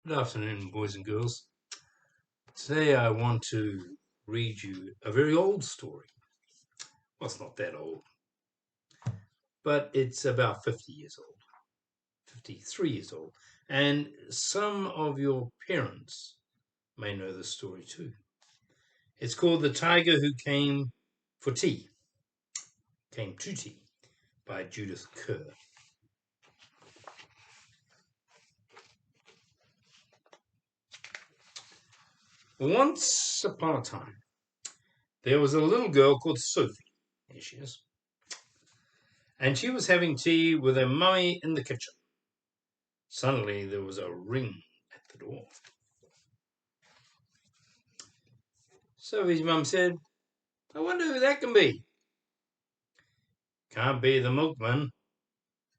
Good afternoon, boys and girls. Today I want to read you a very old story. Well, it's not that old, but it's about 50 years old, 53 years old. And some of your parents may know this story too. It's called The Tiger Who Came to Tea by Judith Kerr. Once upon a time, there was a little girl called Sophie. Here she is. And she was having tea with her mummy in the kitchen. Suddenly there was a ring at the door. Sophie's mum said, "I wonder who that can be." "Can't be the milkman,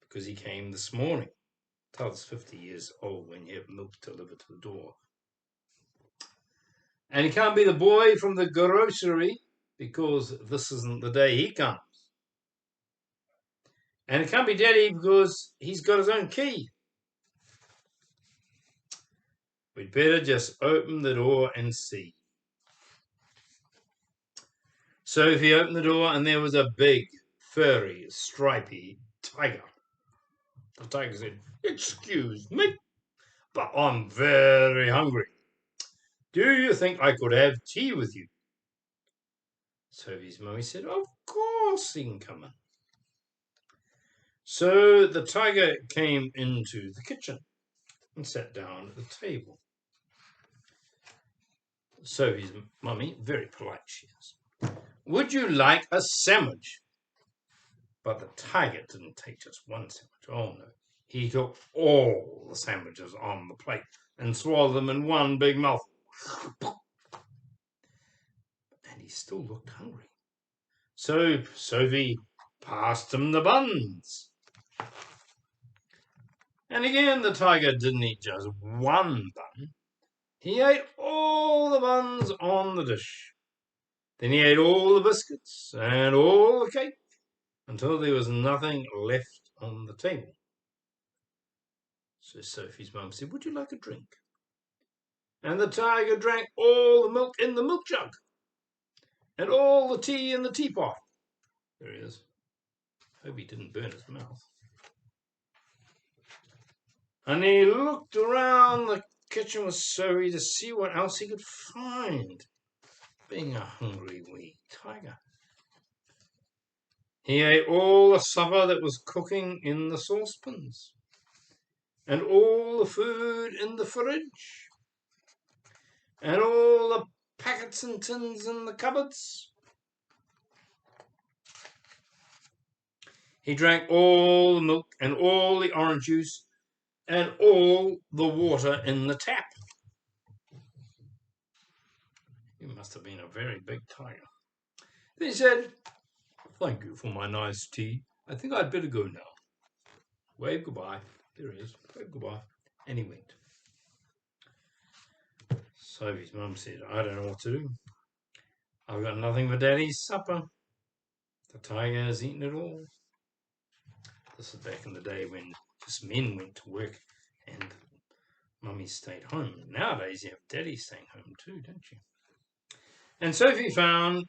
because he came this morning." Tell's 50 years old when you have milk delivered to the door. "And he can't be the boy from the grocery, because this isn't the day he comes. And it can't be Daddy, because he's got his own key. We'd better just open the door and see." Sophie opened the door, and there was a big, furry, stripy tiger. The tiger said, "Excuse me, but I'm very hungry. Do you think I could have tea with you?" Sophie's mummy said, "Of course he can come in." So the tiger came into the kitchen and sat down at the table. Sophie's mummy, very polite she is, "Would you like a sandwich?" But the tiger didn't take just one sandwich. Oh no. He took all the sandwiches on the plate and swallowed them in one big mouthful. And he still looked hungry. So Sophie passed him the buns. And again the tiger didn't eat just one bun. He ate all the buns on the dish. Then he ate all the biscuits and all the cake until there was nothing left on the table. So Sophie's mum said, "Would you like a drink?" And the tiger drank all the milk in the milk jug and all the tea in the teapot. There he is. Hope he didn't burn his mouth. And he looked around the kitchen with Sophie to see what else he could find, being a hungry wee tiger. He ate all the supper that was cooking in the saucepans and all the food in the fridge and all the packets and tins in the cupboards. He drank all the milk and all the orange juice and all the water in the tap. He must have been a very big tiger. Then he said, "Thank you for my nice tea. I think I'd better go now." Wave goodbye. There he is. Wave goodbye. And he went. Sophie's mum said, "I don't know what to do. I've got nothing for Daddy's supper. The tiger has eaten it all." This is back in the day when just men went to work and mummy stayed home. Nowadays you have Daddy staying home too, don't you? And Sophie found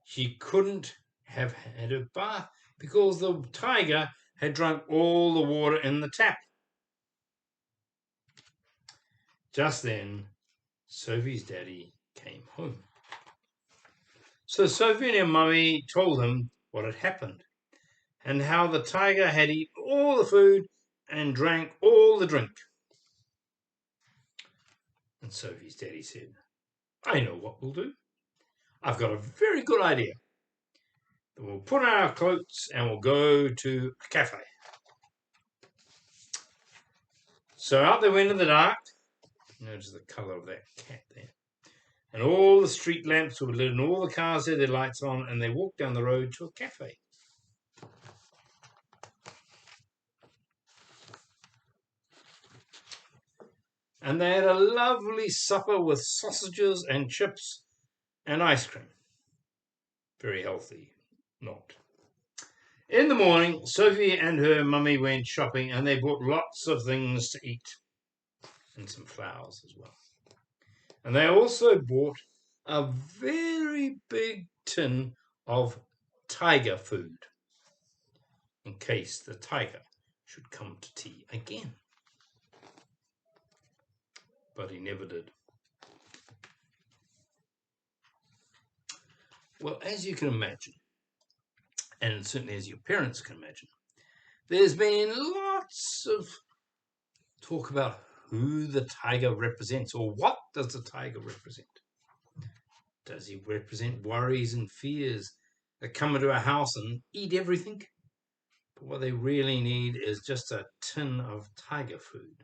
she couldn't have had a bath because the tiger had drunk all the water in the tap. Just then, Sophie's daddy came home. So Sophie and her mummy told him what had happened and how the tiger had eaten all the food and drank all the drink. And Sophie's daddy said, "I know what we'll do. I've got a very good idea. We'll put on our cloaks and we'll go to a cafe." So out they went in the dark. Notice the colour of that cat there. And all the street lamps were lit and all the cars had their lights on, and they walked down the road to a cafe. And they had a lovely supper with sausages and chips and ice cream. Very healthy, not. In the morning, Sophie and her mummy went shopping and they bought lots of things to eat. and some flowers as well. And they also bought a very big tin of tiger food, in case the tiger should come to tea again. But he never did. Well, as you can imagine, and certainly as your parents can imagine, there's been lots of talk about who the tiger represents, or what does the tiger represent? Does he represent worries and fears that come into a house and eat everything? But what they really need is just a tin of tiger food,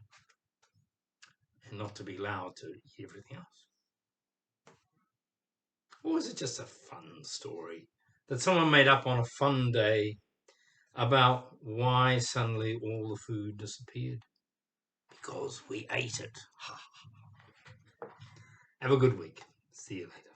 and not to be allowed to eat everything else. Or is it just a fun story that someone made up on a fun day about why suddenly all the food disappeared? Because we ate it. Have a good week. See you later.